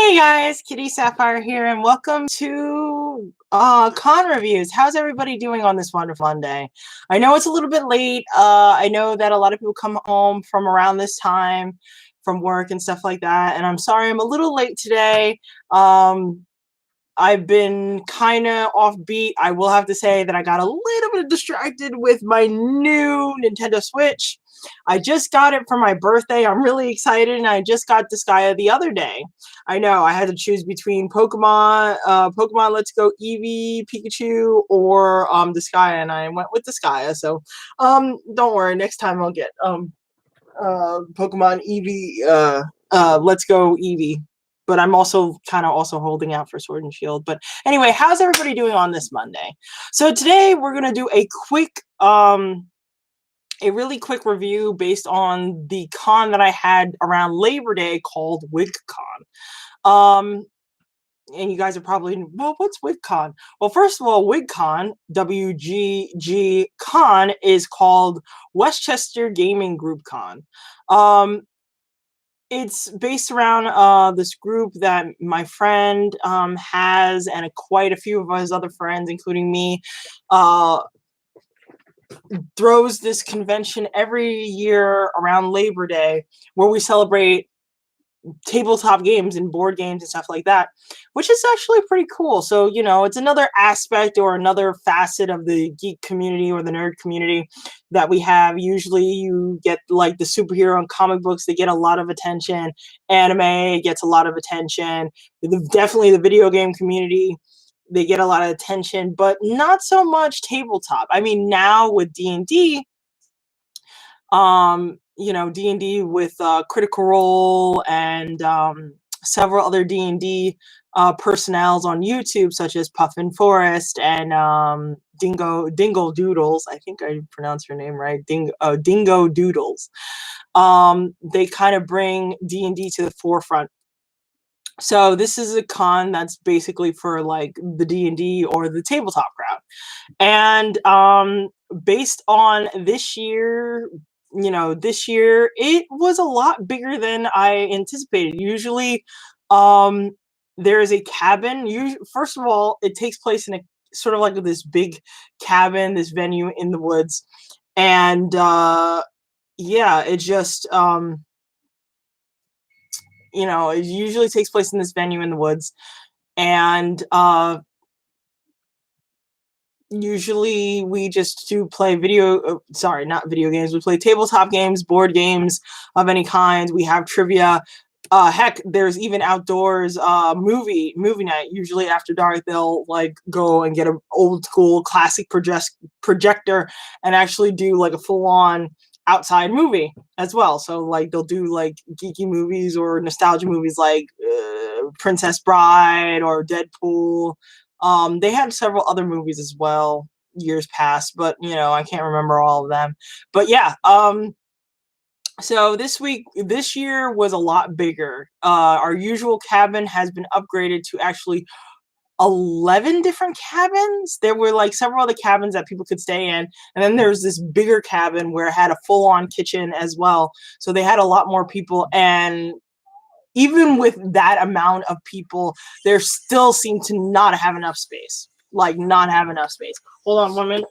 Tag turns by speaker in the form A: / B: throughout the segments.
A: Hey guys, Kitty Sapphire here, and welcome to con reviews. How's everybody doing on this wonderful Monday? I know it's a little bit late. I know that a lot of people come home from around this time from work and stuff like that, and I'm sorry I'm a little late today. I've been kind of offbeat. I will have to say that I got a little bit distracted with my new Nintendo Switch. I just got it for my birthday. I'm really excited, and I just got Disgaea the other day. I know I had to choose between Pokemon Let's Go Eevee, Pikachu, or Disgaea, and I went with Disgaea. So don't worry, next time I'll get Pokemon Eevee, Let's Go Eevee. But I'm also kind of holding out for Sword and Shield. But anyway, how's everybody doing on this Monday? So today we're gonna do a really quick review based on the con that I had around Labor Day called WGGcon. And you guys are probably, well, what's WGGcon? Well, first of all, WGGcon, WGGcon, is called Westchester Gaming Group Con. It's based around this group that my friend has, and quite a few of his other friends, including me, throws this convention every year around Labor Day where we celebrate tabletop games and board games and stuff like that, which is actually pretty cool. So, you know, it's another aspect or another facet of the geek community or the nerd community that we have. Usually you get like the superhero and comic books, they get a lot of attention. Anime gets a lot of attention. Definitely the video game community, they get a lot of attention, but not so much tabletop. I mean, now with D&D, you know, D&D with Critical Role and several other D&D personnels on YouTube, such as Puffin Forest and Dingle Doodles. I think I pronounced her name right. Dingo Doodles. They kind of bring D&D to the forefront. So this is a con that's basically for like the D&D or the tabletop crowd. And based on this year, you know, this year it was a lot bigger than I anticipated. Usually there is a cabin. First of all, it takes place in a sort of like this big cabin, this venue in the woods. And yeah, it just you know, it usually takes place in this venue in the woods. And usually we just play not video games. We play tabletop games, board games of any kind. We have trivia. Heck, there's even outdoors movie night. Usually after dark, they'll like go and get an old school classic projector and actually do like a full on outside movie as well. So like they'll do like geeky movies or nostalgia movies like Princess Bride or Deadpool. They had several other movies as well years past, but you know, I can't remember all of them. But yeah, so this year was a lot bigger. Our usual cabin has been upgraded to actually 11 different cabins. There were like several other cabins that people could stay in, and then there's this bigger cabin where it had a full-on kitchen as well. So they had a lot more people, and even with that amount of people, there still seemed to not have enough space. Like, not have enough space. Hold on 1 minute.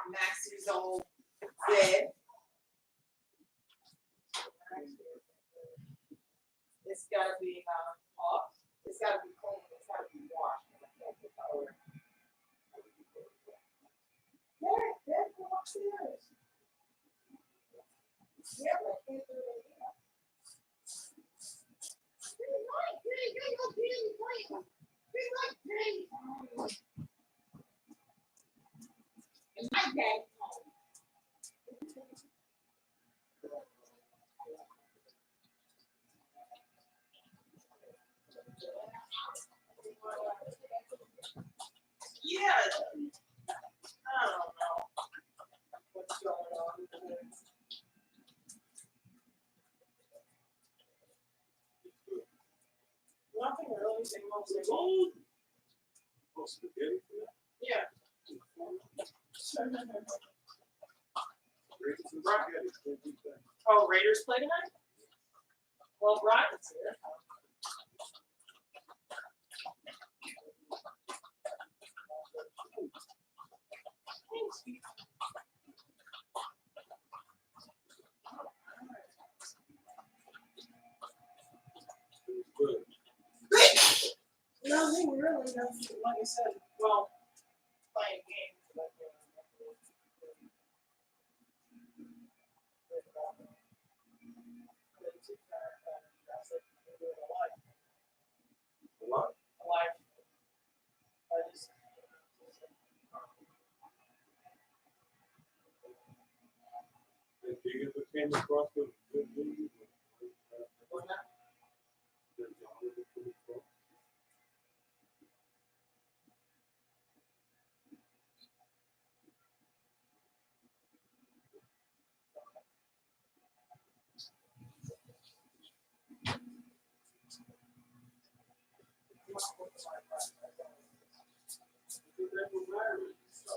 A: Maxie's old bed. It's gotta be hot. It's gotta be cold. It's gotta be washed. Yeah, go upstairs. Yeah, but I can't do it again. Good night, Good night, Dad. Yeah. I don't know what's going on. Nothing really. Same old, same old. Yeah. Oh, Raiders play tonight? Well, Brian's here. Nothing really. That's like I said. Well, playing games. But, what? Alive. I just.
B: Do you ever came across the
A: What's that?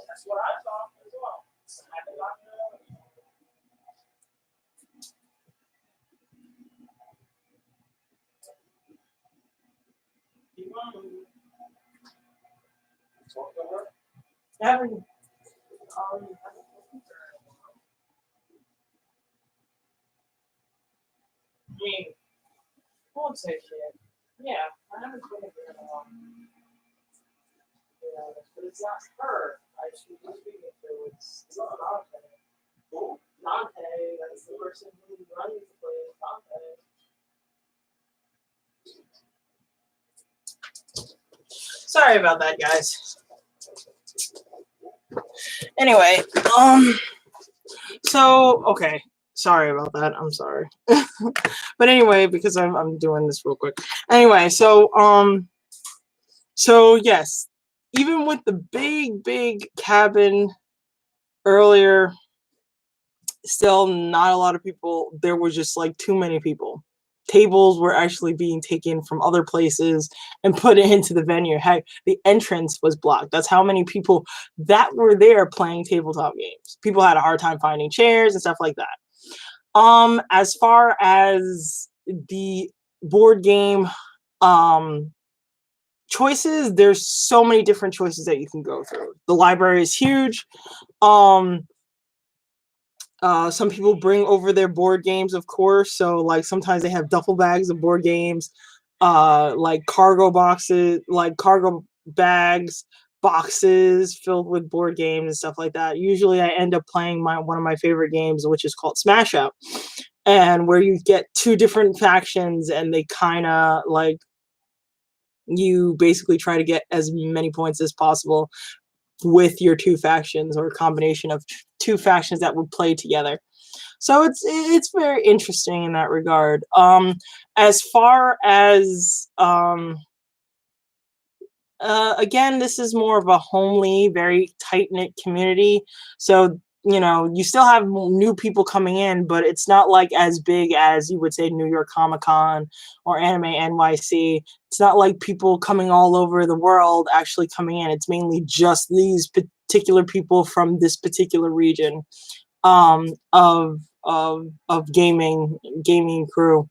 A: That's what I thought as well. Keep on.
B: talk to her?
A: Having, I mean, I won't say shit. Yeah, I haven't been here in a while. Yeah, but it's not her. I should be speaking to. It's Dante.
B: Who?
A: Dante, that's the person who runs the place. Dante. Sorry about that, guys. Anyway, so okay. Sorry about that. I'm sorry. But anyway, because I'm doing this real quick. Anyway, so yes, even with the big cabin earlier, still not a lot of people. There was just like too many people. Tables were actually being taken from other places and put into the venue. Heck, the entrance was blocked. That's how many people that were there playing tabletop games. People had a hard time finding chairs and stuff like that. As far as the board game choices, there's so many different choices that you can go through. The library is huge. Some people bring over their board games, of course. So like sometimes they have duffel bags of board games, like cargo boxes, like cargo bags, boxes filled with board games and stuff like that. Usually I end up playing one of my favorite games, which is called Smash Up, and where you get two different factions and they kind of like, you basically try to get as many points as possible with your two factions, or a combination of two factions that would play together. So it's very interesting in that regard. As far as again, this is more of a homely, very tight-knit community. So you still have new people coming in, but it's not like as big as you would say New York Comic Con or Anime NYC. It's not like people coming all over the world actually coming in. It's mainly just these particular people from this particular region of gaming crew.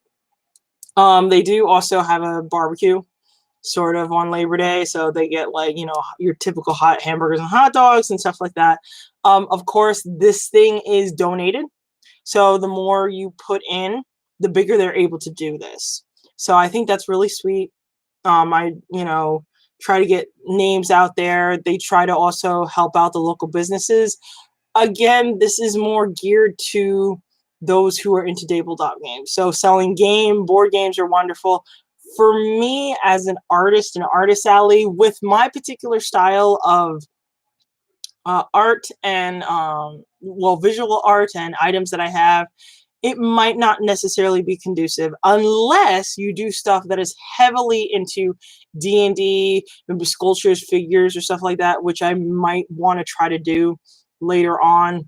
A: They do also have a barbecue sort of on Labor Day, so they get like your typical hot hamburgers and hot dogs and stuff like that. Of course, this thing is donated, so the more you put in, the bigger they're able to do this. So I think that's really sweet. I try to get names out there. They try to also help out the local businesses. Again, this is more geared to those who are into tabletop games. So selling board games are wonderful. For me, as an artist, an artist alley, with my particular style of art and visual art and items that I have, it might not necessarily be conducive unless you do stuff that is heavily into D&D, maybe sculptures, figures, or stuff like that, which I might want to try to do later on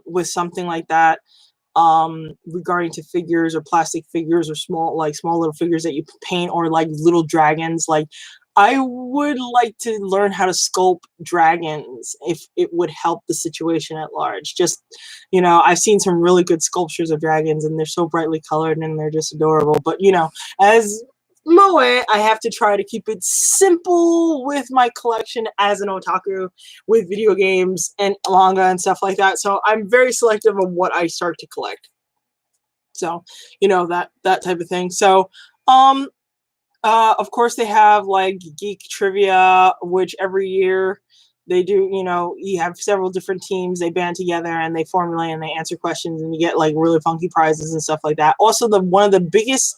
A: with something like that. Regarding to figures or plastic figures or small little figures that you paint, or like little dragons. Like, I would like to learn how to sculpt dragons if it would help the situation at large. Just, I've seen some really good sculptures of dragons, and they're so brightly colored and they're just adorable. But, as Moe, I have to try to keep it simple with my collection as an otaku, with video games and manga and stuff like that. So I'm very selective of what I start to collect. So, that type of thing. So, of course they have like geek trivia, which every year they do, you have several different teams, they band together and they formulate and they answer questions, and you get like really funky prizes and stuff like that. Also, one of the biggest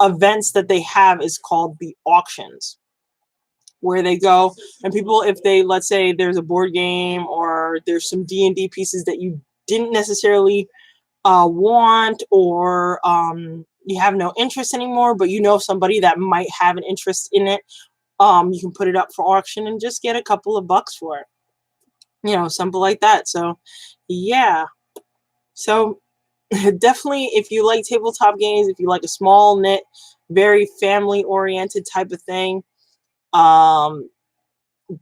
A: events that they have is called the auctions, where they go and people, if they, let's say there's a board game or there's some D&D pieces that you didn't necessarily want, or you have no interest anymore, but somebody that might have an interest in it, you can put it up for auction and just get a couple of bucks for it, something like that. So yeah, so definitely, if you like tabletop games, if you like a small knit, very family oriented type of thing,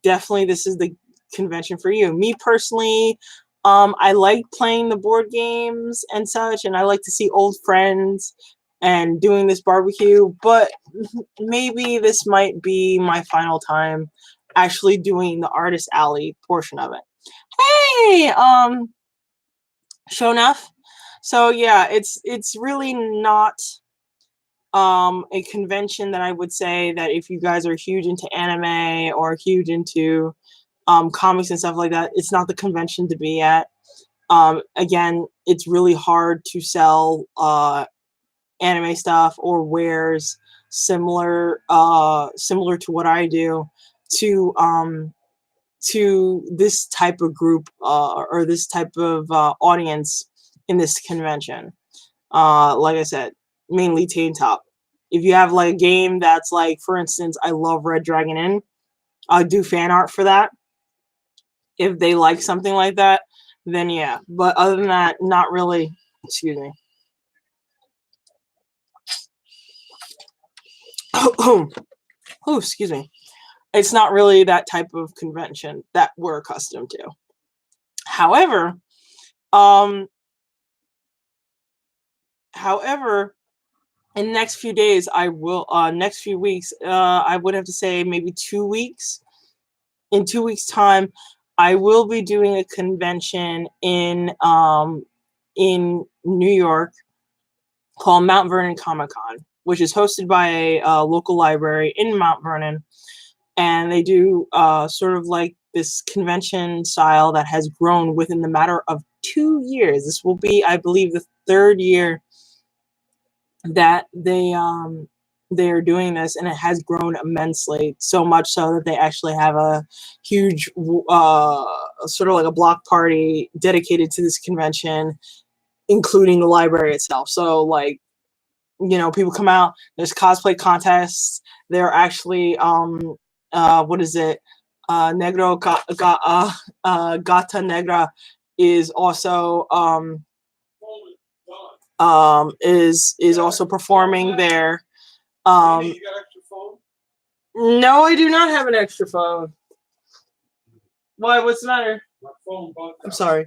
A: definitely this is the convention for you. Me personally, I like playing the board games and such, and I like to see old friends and doing this barbecue, but maybe this might be my final time actually doing the artist alley portion of it. Hey, show enough. So yeah, it's really not a convention that I would say that if you guys are huge into anime or huge into comics and stuff like that, it's not the convention to be at. Again, it's really hard to sell anime stuff or wares similar to what I do to this type of group or this type of audience in this convention. Like I said, mainly tabletop. If you have like a game that's like, for instance, I love Red Dragon Inn, I'll do fan art for that. If they like something like that, then yeah. But other than that, not really. Excuse me. Oh, excuse me. It's not really that type of convention that we're accustomed to. However, in the next few days, I will. Next few weeks, I would have to say maybe 2 weeks. In 2 weeks' time, I will be doing a convention in New York called Mount Vernon Comic Con, which is hosted by a local library in Mount Vernon, and they do sort of like this convention style that has grown within the matter of 2 years. This will be, I believe, the 3rd year that they're doing this, and it has grown immensely, so much so that they actually have a huge sort of like a block party dedicated to this convention, including the library itself. So like, people come out, there's cosplay contests, they're actually what is it, Negro Gata Negra is also is also performing there.
B: You got extra phone?
A: No, I do not have an extra phone. Why? What's the matter?
B: My phone bugged
A: I'm
B: out.
A: sorry.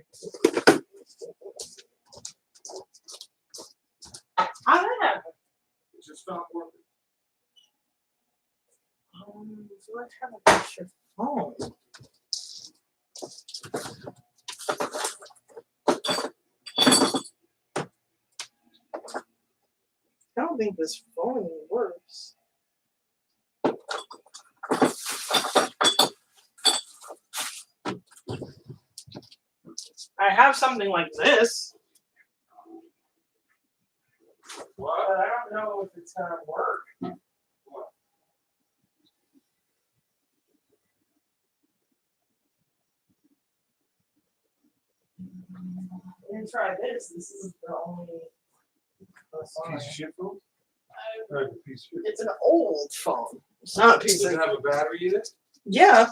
A: How did that happen?
B: It just stopped working.
A: Do I have an extra phone? I don't think this phone works. I have something like this,
B: What?
A: but I don't know if it's gonna work.
B: What?
A: And try this. This is the only.
B: Piece of shit phone? Piece of shit.
A: It's an old phone. It's not a piece
B: Does
A: of.
B: it have a battery in it?
A: Yeah,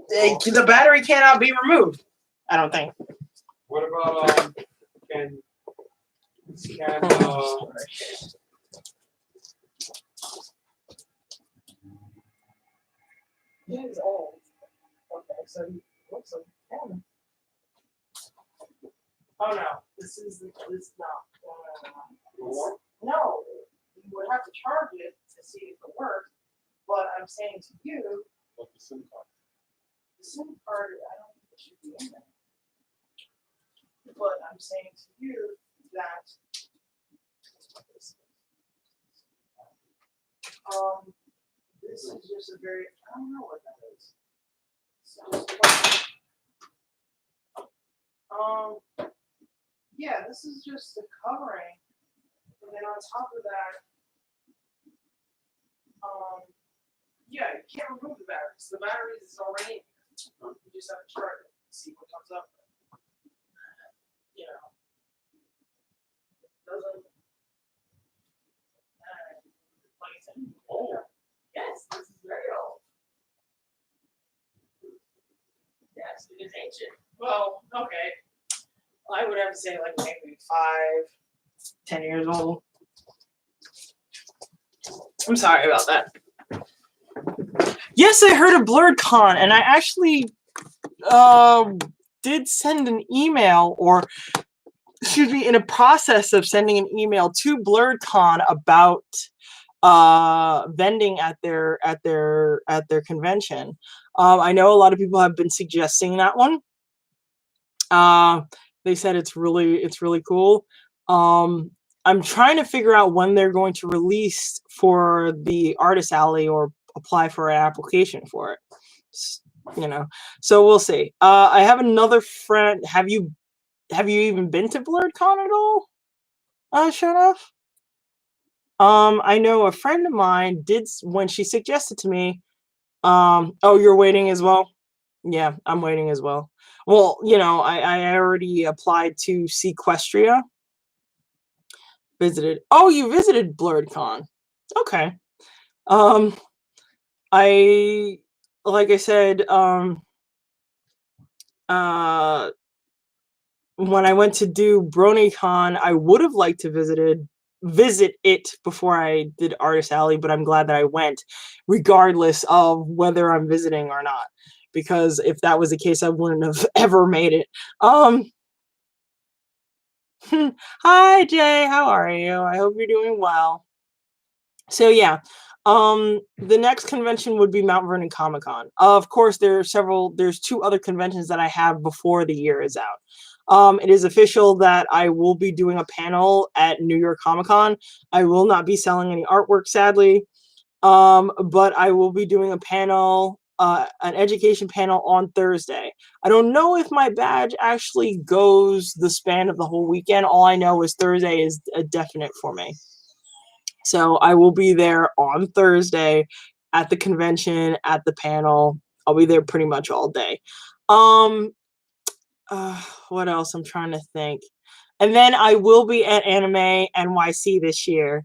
A: the battery cannot be removed. I don't think.
B: What about can
A: It is old. Okay, so he looks like him. Oh no, this no. No, you would have to charge it to see if it works. But I'm saying to you,
B: what the SIM card?
A: the SIM card, I don't think it should be in there. But I'm saying to you that this is just a very, I don't know what that is. Yeah, this is just the covering. And then on top of that, yeah, you can't remove the batteries. The batteries is already in here. You just have to charge it, see what comes up. You know, doesn't. Like I said, yes, this is very old. Yes, it is ancient. Well, okay. I would have to say like maybe 10 years old. I'm sorry about that. Yes, I heard of BlurredCon, and I actually did send an email, or excuse me, in a process of sending an email to BlurredCon about vending at their convention. I know a lot of people have been suggesting that one. They said it's really cool. I'm trying to figure out when they're going to release for the Artist Alley or apply for an application for it. You know, so we'll see. I have another friend. Have you even been to BlurredCon at all? Shut off. I know a friend of mine did when she suggested to me. Oh, you're waiting as well? Yeah, I'm waiting as well. Well, you know, I already applied to Sequestria. Visited. Oh, you visited BlurredCon. Okay. I like I said, when I went to do BronyCon, I would have liked to visit it before I did Artist Alley, but I'm glad that I went, regardless of whether I'm visiting or not. Because if that was the case, I wouldn't have ever made it. Hi Jay, how are you? I hope you're doing well. So yeah, the next convention would be Mount Vernon Comic Con. Of course, there's 2 other conventions that I have before the year is out. It is official that I will be doing a panel at New York Comic Con. I will not be selling any artwork, sadly, but I will be doing a panel, an education panel on Thursday. I don't know if my badge actually goes the span of the whole weekend. All I know is Thursday is a definite for me. So I will be there on Thursday at the convention, at the panel. I'll be there pretty much all day. What else? I'm trying to think. And then I will be at Anime NYC this year.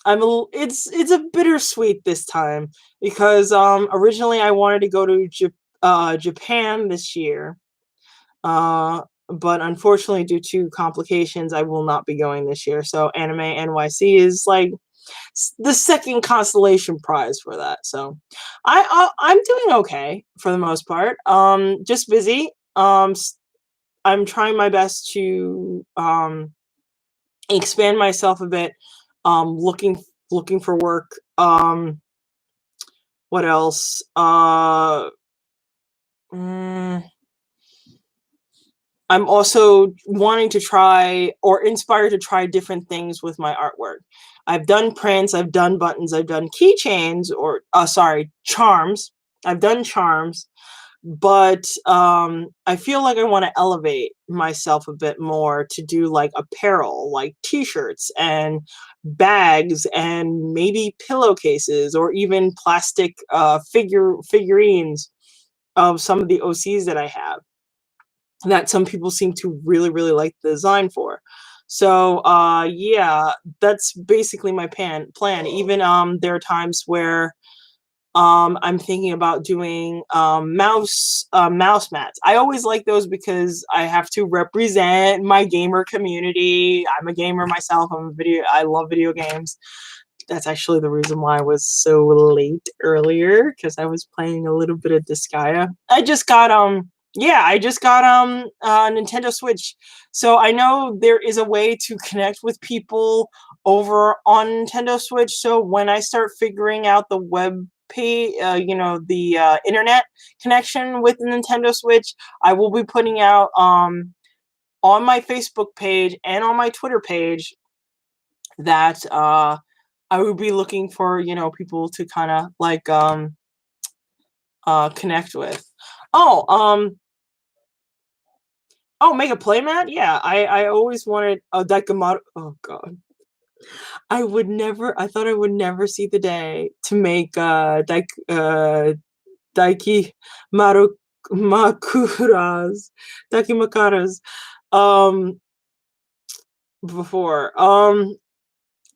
A: It's a bittersweet this time because originally I wanted to go to Japan this year. But unfortunately, due to complications, I will not be going this year. So Anime NYC is like the second consolation prize for that. So I'm doing okay for the most part. Just busy. I'm trying my best to expand myself a bit. Looking for work. What else? I'm also wanting to try or inspired to try different things with my artwork. I've done prints, I've done buttons, I've done keychains, or charms. I've done charms, but I feel like I want to elevate myself a bit more to do like apparel, like t-shirts and bags and maybe pillowcases or even plastic figurines of some of the OCs that I have. that some people seem to really, really like the design for. So yeah, that's basically my plan. Even there are times where I'm thinking about doing mouse mats. I always like those because I have to represent my gamer community. I'm a gamer myself. I love video games. That's actually the reason why I was so late earlier, because I was playing a little bit of Disgaea. I just got a Nintendo Switch. So I know there is a way to connect with people over on Nintendo Switch. So when I start figuring out the web pay the internet connection with the Nintendo Switch, I will be putting out on my Facebook page and on my Twitter page that I would be looking for, people to kind of like connect with. Make a playmat? Yeah, I always wanted a Daikamaru. Oh god. I thought I would never see the day to make Daiki Makuras. Daiki Makaras. Before.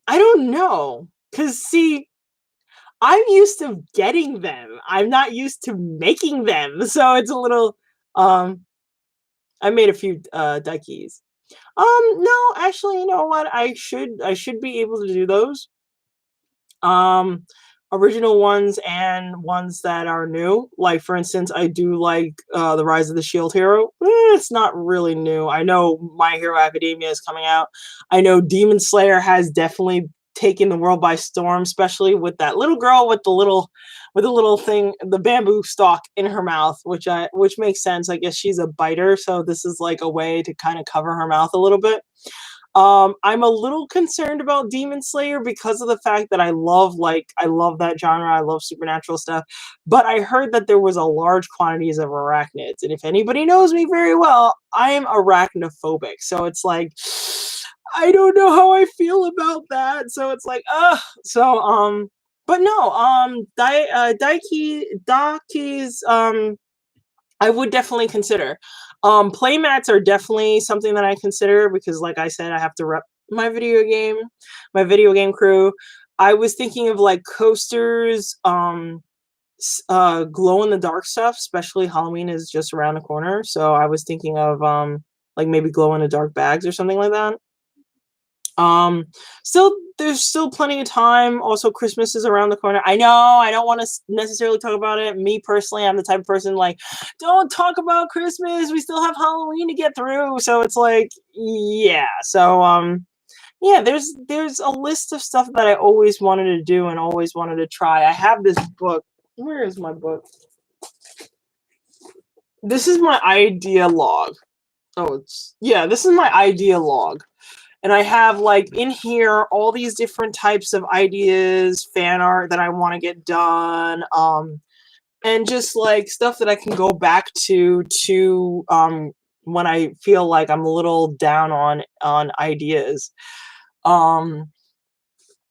A: I don't know. Cause see, I'm used to getting them. I'm not used to making them. So it's a little I made a few Daikis. No, actually, you know what? I should be able to do those. Original ones and ones that are new. Like for instance, I do like the Rise of the Shield Hero. It's not really new. I know My Hero Academia is coming out. I know Demon Slayer has definitely taken the world by storm, especially with that little girl with the little thing, the bamboo stalk in her mouth, which makes sense. I guess she's a biter, so this is like a way to kind of cover her mouth a little bit. I'm a little concerned about Demon Slayer because of the fact that I love that genre. I love supernatural stuff, but I heard that there was a large quantities of arachnids, and if anybody knows me very well, I am arachnophobic. So it's like I don't know how I feel about that. So it's like, but no, Daiki's, I would definitely consider. Playmats are definitely something that I consider because, like I said, I have to rep my video game crew. I was thinking of like coasters, glow in the dark stuff, especially Halloween is just around the corner. So I was thinking of like maybe glow in the dark bags or something like that. There's still plenty of time. Also, Christmas is around the corner. I know I don't want to necessarily talk about it. Me personally, I'm the type of person like, don't talk about Christmas. We still have Halloween to get through. So it's like, yeah. So yeah, there's a list of stuff that I always wanted to do and always wanted to try. I have this book. Where is my book? This is my idea log. This is my idea log. And I have like in here all these different types of ideas, fan art that I want to get done, and just like stuff that I can go back to when I feel like I'm a little down on ideas,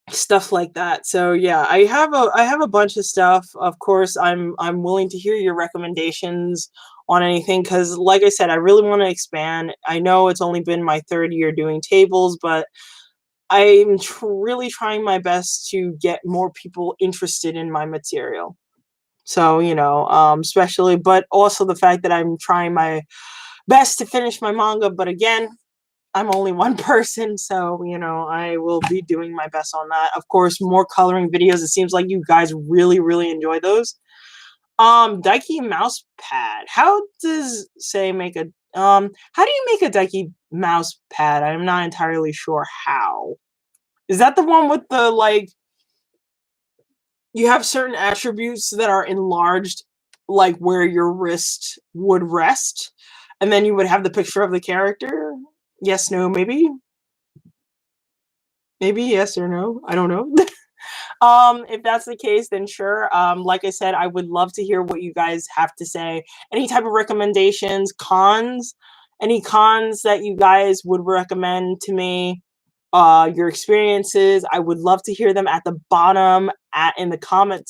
A: stuff like that. So yeah, I have a bunch of stuff. Of course, I'm willing to hear your recommendations on anything because like I said, I really want to expand. I know it's only been my third year doing tables, but I'm really trying my best to get more people interested in my material. So, especially, but also the fact that I'm trying my best to finish my manga. But again, I'm only one person, so, I will be doing my best on that. Of course, more coloring videos. It seems like you guys really, really enjoy those. Daiki mouse pad. How does make a how do you make a Daiki mouse pad? I'm not entirely sure how. Is that the one with the like you have certain attributes that are enlarged like where your wrist would rest and then you would have the picture of the character? Yes, no, maybe? Maybe yes or no. I don't know. If that's the case, then sure. Like I said, I would love to hear what you guys have to say. Any type of recommendations, any cons that you guys would recommend to me, your experiences. I would love to hear them at the bottom in the comment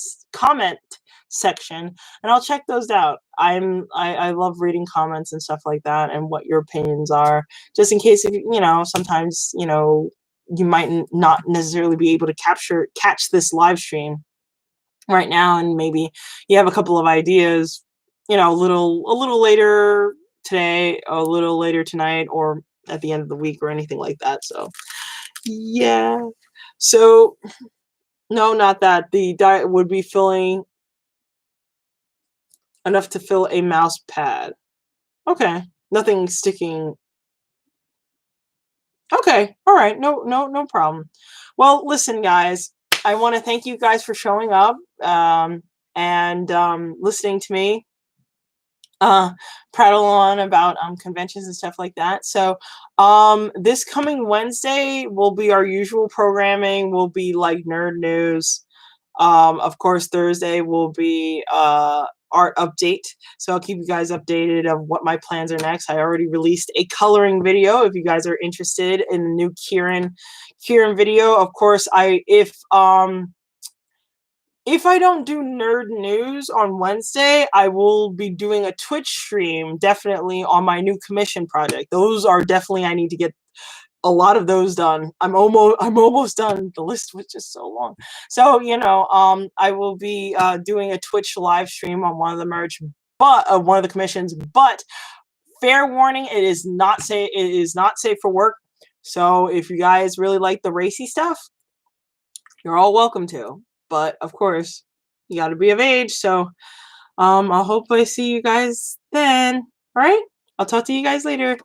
A: section, and I'll check those out. I love reading comments and stuff like that, and what your opinions are, just in case, if you know, sometimes, you know, you might not necessarily be able to catch this live stream right now, and maybe you have a couple of ideas, you know, a little later today, a little later tonight, or at the end of the week, or anything like that. So yeah. So no, not that. The diet would be filling enough to fill a mouse pad. Okay. Nothing sticking. Okay. All right. No problem. Well, listen, guys, I want to thank you guys for showing up, and listening to me prattle on about conventions and stuff like that. So this coming Wednesday will be our usual programming. Will be like nerd news. Of course, Thursday will be art update. So I'll keep you guys updated of what my plans are next. I already released a coloring video if you guys are interested in the new Kieran video. Of course, if I don't do nerd news on Wednesday, I will be doing a Twitch stream definitely on my new commission project. Those are definitely, I need to get a lot of those done. I'm almost done. The list was just so long. So, you know, I will be doing a Twitch live stream on one of the merch, but one of the commissions, but fair warning, it is not safe for work. So if you guys really like the racy stuff, you're all welcome to. But of course, you got to be of age. So I hope I see you guys then. All right, I'll talk to you guys later.